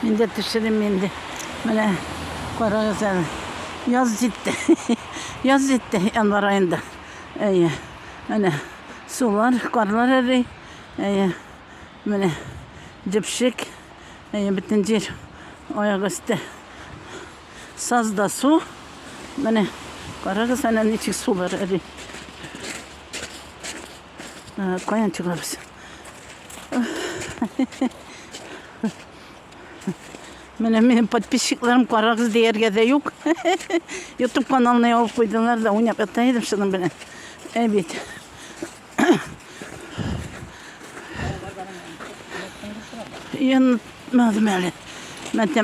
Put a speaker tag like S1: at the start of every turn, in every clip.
S1: Minde düşerim minde. Böyle kara güzel. Yaz ciddi. Yaz ciddi yanvar ayında. Böyle sular, karlar eri. Böyle cipşik. Bütün yer ayak üstü. Sazda su. Böyle kara güzel içi sular eri. Koyan çıkarız. Benim подписчикlerim Karakız diğer de yok. YouTube kanalına yol koydular da oynayıp yataydım şimdi ben. Evet. Yanılmadım öyle. Ben de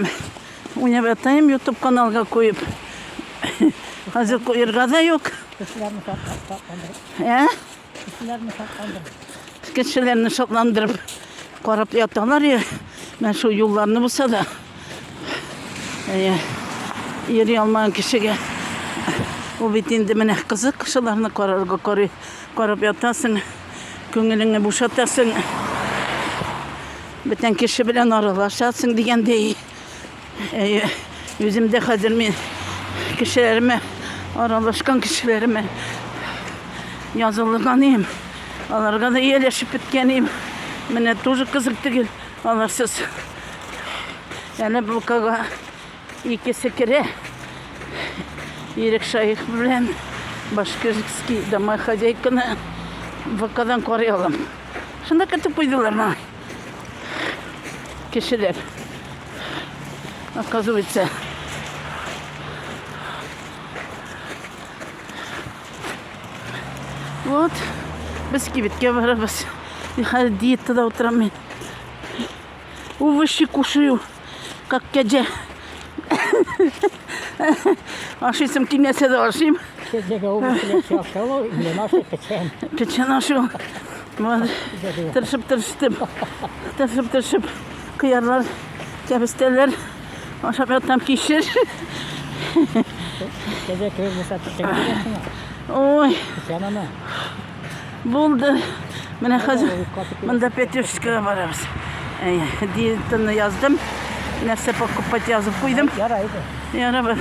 S1: oynayıp yatayım YouTube kanalına koyup. Hazır koyurga da yok.
S2: Kişilerini saklandırıp.
S1: He?
S2: Kişilerini saklandırıp.
S1: Kişilerini şatlandırıp korap yatarlar ya. Ben şu yollarını bulsa da yeri almayan kişiye o bittiğinde bana kızık kışılarını korap yatasın. Gönlünü boşatasın. Biten kişi bilen aralaşasın diyen değil. Yüzümde hazır mı kişilerime aralaşkan kişilerime yazılganıyım. Onlarga da iyileşip bitkeniyim. Bana тоже kızık değil. Olarsız. Yani bu kaga ikisi kere Ирек Шайх bilen Башкирский дома хозяйканы vakadan koruyalım. Şunda katıp uydular bana. Kişiler. Оказывается. Вот. Biz kibitke varabız. Hadi diyette oturamıyorum. Овощи кушаю, как gece. Aşıysam kimyese de aşıyım.
S2: Gece ovuşuyla şapkalı, naşı peçen.
S1: Peçen aşıyorum. Tırışıp kıyarlar, kebisteler. Aşağı yatam kişir.
S2: Gece köyümü satıp çekiyorsun.
S1: Oy.
S2: Peçen ana.
S1: Buldu. Ben de Petruşka'ya varırız. Diyetini yazdım. Nefse pakıp yazıp koydum.
S2: Yaraydı.
S1: Yara bak.